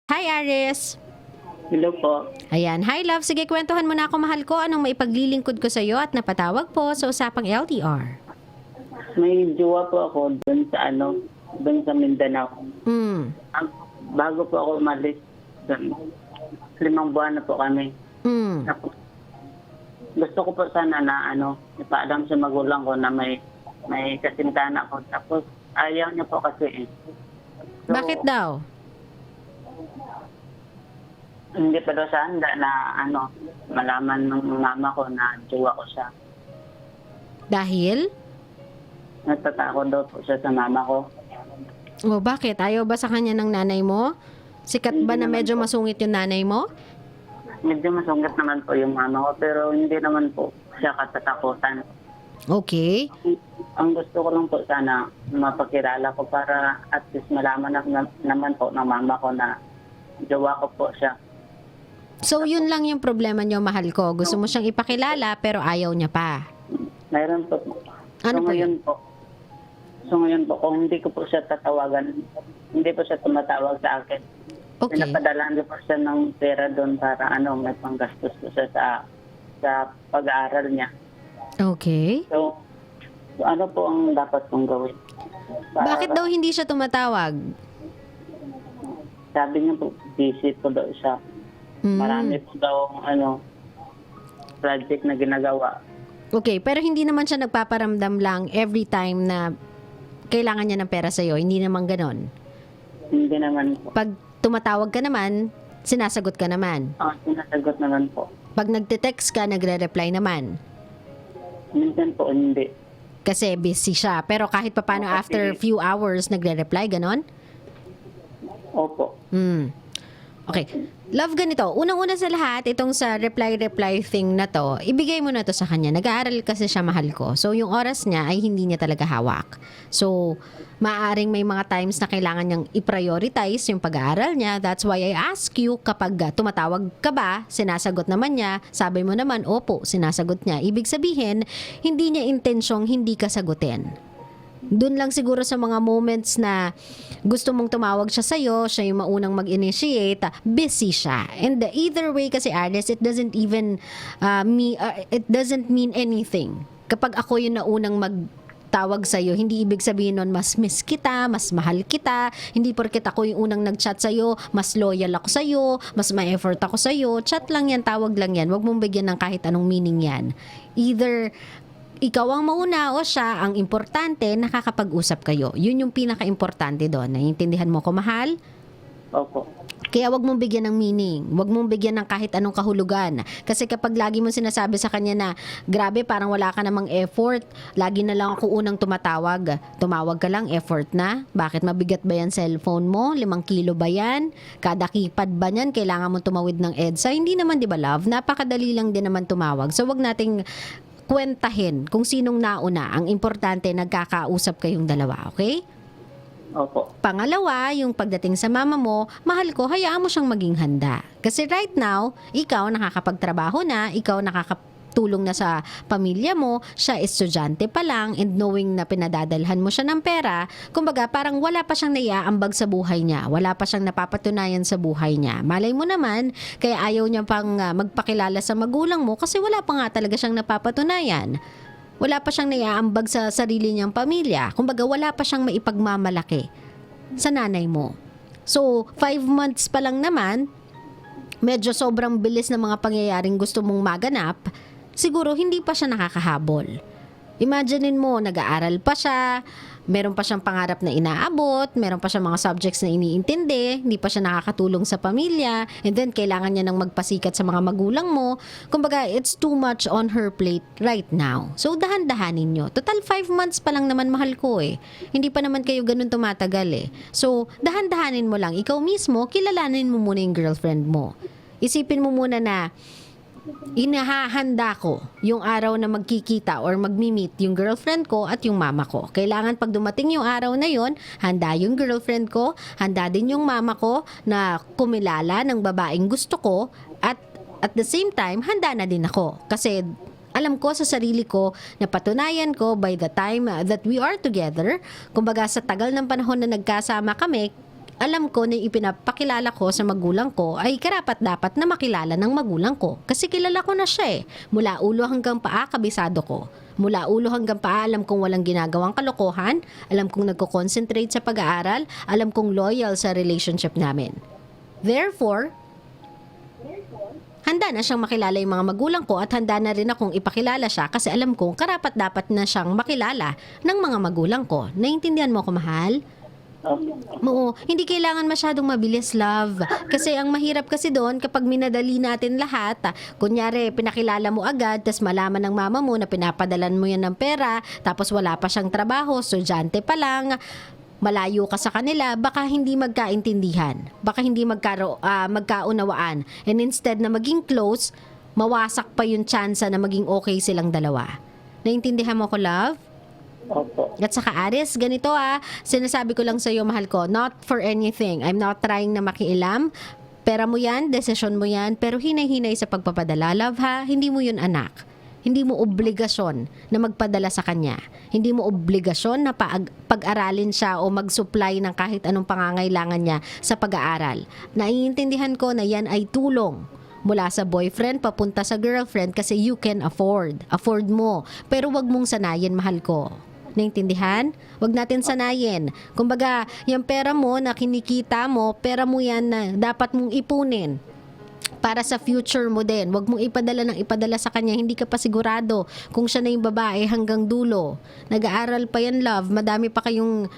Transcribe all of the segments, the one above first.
Hi, Aris. Hello po. Ayan. Hi, love. Sige, kwentuhan mo na ako, mahal ko. Anong maipaglilingkod ko sa'yo at napatawag po sa Usapang LDR? May jowa po ako doon sa Mindanao. Mm. Bago po ako umalis, doon, 5 buwan na po kami. Mm. Tapos, gusto ko po sana na ipaalam sa magulang ko na may kasintana ko. Tapos, ayaw niya po kasi eh. So, Bakit daw? hindi pa daw siya handa na malaman ng mama ko na jowa ko siya. Dahil? Natatakot daw po siya sa mama ko. O bakit? Ayaw ba sa kanya ng nanay mo? Sikat ba na medyo masungit yung nanay mo? Medyo masungit naman po yung mama ko, pero hindi naman po siya katatakutan. Okay. Ang gusto ko lang po sana mapakilala ko para at least malaman naman po ng mama ko na jowa ko po siya. So, yun lang yung problema niyo, mahal ko. Gusto mo siyang ipakilala pero ayaw niya pa. Mayroon po. Ano po ngayon po? So ngayon po, kung hindi ko po siya tatawagan, hindi po siya tumatawag sa akin. Okay. Pinapadalahan ko po siya ng pera doon para may panggastos ko siya sa pag-aaral niya. Okay. So, ano po ang dapat kong gawin? Bakit daw hindi siya tumatawag? Sabi niya po, busy po daw siya. Marami po daw project na ginagawa. Okay, pero hindi naman siya nagpaparamdam lang every time na kailangan niya ng pera sa'yo. Hindi naman ganon. Hindi naman po. Pag tumatawag ka naman, sinasagot ka naman. Sinasagot naman po. Pag nagte-text ka, nagre-reply naman. Minsan po hindi. Kasi busy siya. Pero kahit papano after few hours, nagre-reply, ganon? Opo. Okay. Love, ganito. Unang-una sa lahat, itong sa reply thing na to, ibigay mo na to sa kanya. Nag-aaral kasi siya, mahal ko. So, yung oras niya ay hindi niya talaga hawak. So, maaaring may mga times na kailangan niyang i-prioritize yung pag-aaral niya. That's why I ask you, kapag tumatawag ka ba, sinasagot naman niya, sabi mo naman, opo, sinasagot niya. Ibig sabihin, hindi niya intensyong hindi ka sagutin. Doon lang siguro sa mga moments na gusto mong tumawag siya sa'yo, siya yung maunang mag-initiate, busy siya. And either way kasi, Alice, it doesn't even it doesn't mean anything. Kapag ako yung naunang magtawag sa'yo, hindi ibig sabihin nun mas miss kita, mas mahal kita, hindi porket ako yung unang nag-chat sa'yo, mas loyal ako sa'yo, mas may effort ako sa'yo. Chat lang yan, tawag lang yan. Huwag mong bigyan ng kahit anong meaning yan. Either ikaw ang mauna o siya, ang importante, nakakapag-usap kayo. Yun yung pinaka-importante doon. Naiintindihan mo ko, mahal? Opo. Kaya wag mong bigyan ng meaning. Wag mong bigyan ng kahit anong kahulugan. Kasi kapag lagi mo sinasabi sa kanya na, grabe, parang wala ka namang effort, lagi na lang ako unang tumatawag. Tumawag ka lang, effort na. Bakit mabigat ba yan cellphone mo? 5 kilo ba yan? Kada keypad ba yan? Kailangan mo tumawid ng EDSA? Hindi naman, di ba, love? Napakadali lang din naman tumawag. So, wag nating kwentahin kung sinong nauna. Ang importante, nagkakausap kayong dalawa, okay? Opo. Pangalawa, yung pagdating sa mama mo, mahal ko, hayaan mo siyang maging handa. Kasi right now, ikaw nakakapagtrabaho na, ikaw nakakatulong na sa pamilya mo, siya estudyante pa lang, and knowing na pinadadalhan mo siya ng pera, kumbaga parang wala pa siyang naiaambag sa buhay niya, wala pa siyang napapatunayan sa buhay niya. Malay mo naman, kaya ayaw niya pang magpakilala sa magulang mo kasi wala pa nga talaga siyang napapatunayan. Wala pa siyang naiaambag sa sarili niyang pamilya. Kumbaga, wala pa siyang maipagmamalaki sa nanay mo. So, 5 months pa lang naman, medyo sobrang bilis ng mga pangyayaring gusto mong maganap, siguro hindi pa siya nakakahabol. Imaginein mo, nag-aaral pa siya, meron pa siyang pangarap na inaabot, meron pa siyang mga subjects na iniintindi, hindi pa siya nakakatulong sa pamilya, and then kailangan niya nang magpasikat sa mga magulang mo. Kumbaga, it's too much on her plate right now. So, dahan-dahanin nyo. Total 5 months pa lang naman, mahal ko eh. Hindi pa naman kayo ganun tumatagal eh. So, dahan-dahanin mo lang. Ikaw mismo, kilalanin mo muna yung girlfriend mo. Isipin mo muna na, inahahanda ko yung araw na magkikita or magmi-meet yung girlfriend ko at yung mama ko. Kailangan pag dumating yung araw na yon, handa yung girlfriend ko, handa din yung mama ko na kumilala ng babaeng gusto ko, at the same time, handa na din ako. Kasi alam ko sa sarili ko na patunayan ko by the time that we are together, kumbaga sa tagal ng panahon na nagkasama kami, alam ko na ipinapakilala ko sa magulang ko ay karapat-dapat na makilala ng magulang ko. Kasi kilala ko na siya eh. Mula ulo hanggang paa, kabisado ko. Mula ulo hanggang paa, alam kong walang ginagawang kalokohan, alam kong nagko-concentrate sa pag-aaral, alam kong loyal sa relationship namin. Therefore, handa na siyang makilala yung mga magulang ko at handa na rin akong ipakilala siya kasi alam kong karapat-dapat na siyang makilala ng mga magulang ko. Naiintindihan mo ako, mahal? Oo, hindi kailangan masyadong mabilis, love. Kasi ang mahirap kasi doon kapag minadali natin lahat, kunyari pinakilala mo agad, tas malaman ng mama mo na pinapadalan mo yan ng pera, tapos wala pa siyang trabaho, estudyante pa lang, malayo ka sa kanila, baka hindi magkaintindihan, baka hindi magkaunawaan. And instead na maging close, mawasak pa yung chance na maging okay silang dalawa. Naintindihan mo ko, love? Opo. At saka Aris, ganito sinasabi ko lang sa iyo, mahal ko, not for anything. I'm not trying na makialam. Pera mo yan, desisyon mo yan, pero hinay-hinay sa pagpapadala, love ha. Hindi mo yun anak. Hindi mo obligasyon na magpadala sa kanya. Hindi mo obligasyon na pag-aralin siya o mag-supply ng kahit anong pangangailangan niya sa pag-aaral. Naiintindihan ko na yan ay tulong mula sa boyfriend papunta sa girlfriend kasi you can afford. Afford mo. Pero wag mong sanayin, mahal ko. Naintindihan? Wag natin sanayin. Kumbaga, yung pera mo na kinikita mo, pera mo yan na dapat mong ipunin para sa future mo din. Huwag mong ipadala sa kanya. Hindi ka pa sigurado kung siya na yung babae hanggang dulo. Nag-aaral pa yan, love. Madami pa kayong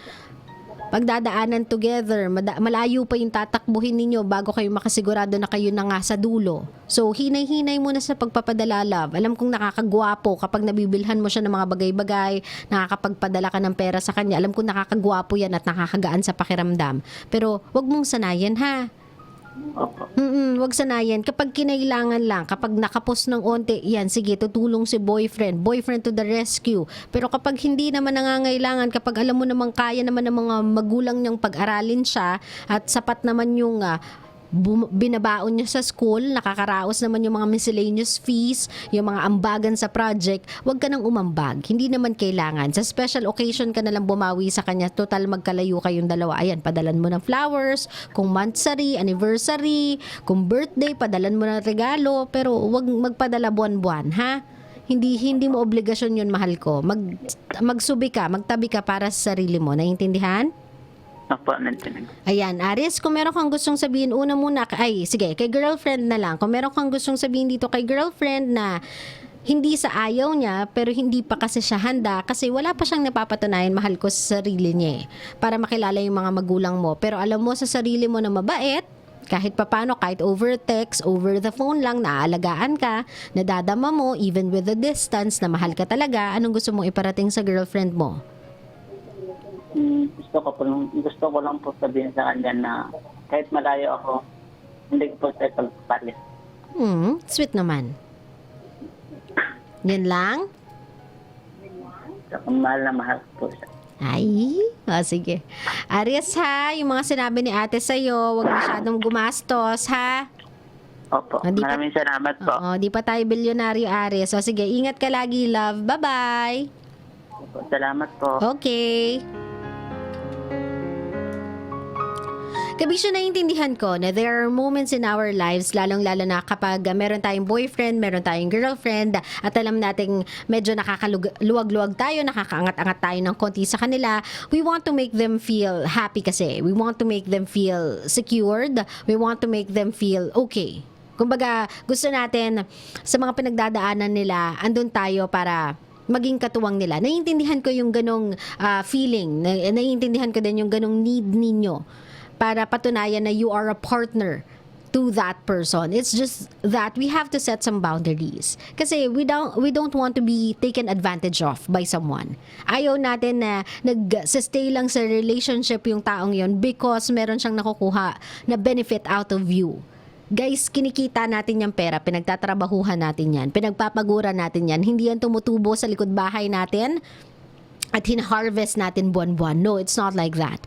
pagdadaanan together. Malayo pa yung tatakbuhin ninyo bago kayo makasigurado na kayo na nga sa dulo. So, hinay-hinay muna sa pagpapadala, love. Alam kong nakakagwapo kapag nabibilhan mo siya ng mga bagay-bagay, nakakapagpadala ka ng pera sa kanya. Alam kong nakakagwapo yan at nakakagaan sa pakiramdam. Pero, wag mong sanayan, ha? Wag sanayan. Kapag kinailangan lang, kapag nakapos ng onte, yan, sige, tutulong si boyfriend to the rescue. Pero kapag hindi naman nangangailangan, kapag alam mo namang kaya naman ng mga magulang niyang pag-aralin siya at sapat naman yung binabaon niya sa school, nakakaraos naman yung mga miscellaneous fees, yung mga ambagan sa project, wag ka nang umambag. Hindi naman kailangan. Sa special occasion ka na lang bumawi sa kanya. Total magkalayo kayong dalawa. Ayan, padalan mo ng flowers, kung monthsary, anniversary, kung birthday, padalan mo ng regalo, pero wag magpadala buwan-buwan, ha? Hindi mo obligasyon yun, mahal ko. Magsubi ka, magtabi ka para sa sarili mo. Naiintindihan? Opo, nandiyan. Ayan, Aris, kung meron kang gustong sabihin, una muna, sige, kay girlfriend na lang. Kung meron kang gustong sabihin dito kay girlfriend na hindi sa ayaw niya, pero hindi pa kasi siya handa, kasi wala pa siyang napapatunayan, mahal ko, sa sarili niya para makilala yung mga magulang mo. Pero alam mo sa sarili mo na mabait, kahit papano, kahit over text, over the phone lang, naaalagaan ka, nadadama mo, even with the distance, na mahal ka talaga, anong gusto mong iparating sa girlfriend mo? Gusto ko lang po sabihin sa kanya na kahit malayo ako, hindi ko po tayo pagpapalit. Sweet naman. Yan lang? Mahal na mahal po siya. Ay, sige. Aries ha, yung mga sinabi ni ate sa'yo, huwag masyadong gumastos ha. Opo, maraming salamat po. Di pa tayo bilyonaryo, Aries. Sige, ingat ka lagi, love. Bye-bye. Opo, salamat po. Okay. Kabisyo, naiintindihan ko na there are moments in our lives, lalong-lalo na kapag meron tayong boyfriend, meron tayong girlfriend, at alam nating medyo nakakaluwag-luwag tayo, nakakaangat-angat tayo ng konti sa kanila. We want to make them feel happy kasi. We want to make them feel secured. We want to make them feel okay. Kumbaga, gusto natin sa mga pinagdadaanan nila, andun tayo para maging katuwang nila. Naiintindihan ko yung ganong feeling. Naiintindihan ko din yung ganong need ninyo para patunayan na you are a partner to that person. It's just that we have to set some boundaries. Kasi we don't want to be taken advantage of by someone. Ayaw natin na nag-stay lang sa relationship yung taong yon because meron siyang nakukuha na benefit out of you. Guys, kinikita natin yung pera, pinagtatrabahuhan natin yan, pinagpapagura natin yan. Hindi yan tumutubo sa likod bahay natin at hina-harvest natin buwan-buwan. No, it's not like that.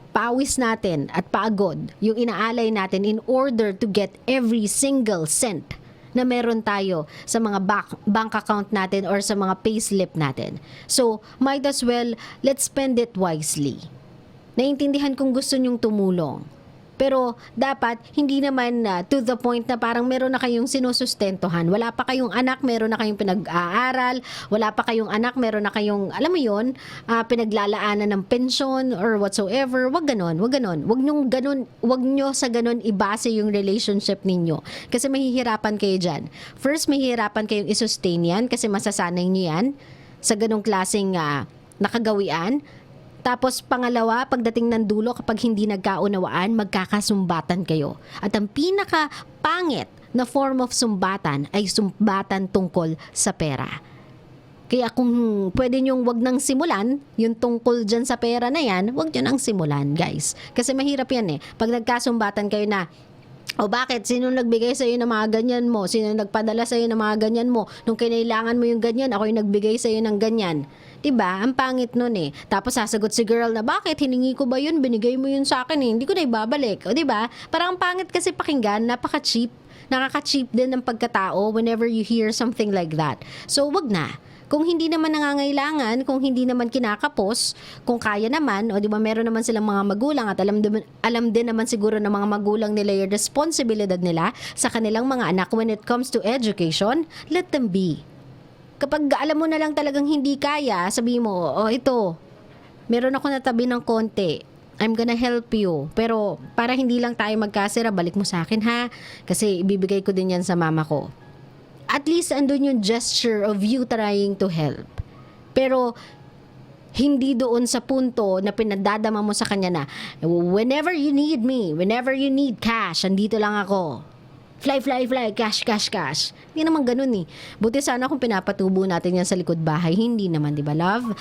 Pawis natin at pagod yung inaalay natin in order to get every single cent na meron tayo sa mga bank account natin or sa mga payslip natin. So, might as well, let's spend it wisely. Naiintindihan kong gusto nyong tumulong. Pero dapat hindi naman to the point na parang meron na kayong sinusustentuhan. Wala pa kayong anak, meron na kayong pinag-aaral. Wala pa kayong anak, meron na kayong, alam mo yun, pinaglalaanan ng pensyon or whatsoever. Wag ganon, wag ganon. Wag nyo sa ganon ibase yung relationship ninyo. Kasi mahihirapan kayo dyan. First, mahihirapan kayong isustain yan kasi masasanay nyo yan sa ganong klaseng nakagawian. Tapos pangalawa, pagdating ng dulo, kapag hindi nagkaunawaan, magkakasumbatan kayo. At ang pinaka-pangit na form of sumbatan ay sumbatan tungkol sa pera. Kaya kung pwede nyong wag nang simulan, yung tungkol dyan sa pera na yan, wag nyo nang simulan, guys. Kasi mahirap yan eh. Pag nagkasumbatan kayo na, o bakit? Sino nagbigay sa'yo ng mga ganyan mo? Sino nagpadala sa'yo ng mga ganyan mo? Nung kinailangan mo yung ganyan, ako yung nagbigay sa'yo ng ganyan. Diba? Ang pangit nun eh. Tapos sasagot si girl na, bakit? Hiningi ko ba yun? Binigay mo yun sa akin eh. Hindi ko na ibabalik. O diba? Parang ang pangit kasi pakinggan, napaka-cheap. Nakaka-cheap din ng pagkatao whenever you hear something like that. So, wag na. Kung hindi naman nangangailangan, kung hindi naman kinakapos, kung kaya naman, o di ba meron naman silang mga magulang at alam din naman siguro ng mga magulang nila yung responsibilidad nila sa kanilang mga anak when it comes to education, let them be. Kapag alam mo na lang talagang hindi kaya, sabi mo, ito, meron ako natabi ng konti. I'm gonna help you. Pero para hindi lang tayo magkasira, balik mo sa akin ha. Kasi ibibigay ko din yan sa mama ko. At least andun yung gesture of you trying to help. Pero hindi doon sa punto na pinadadama mo sa kanya na whenever you need me, whenever you need cash, andito lang ako. Fly, cash. Hindi naman ganun eh. Buti sana kung pinapatubo natin yan sa likod bahay. Hindi naman, di ba, love?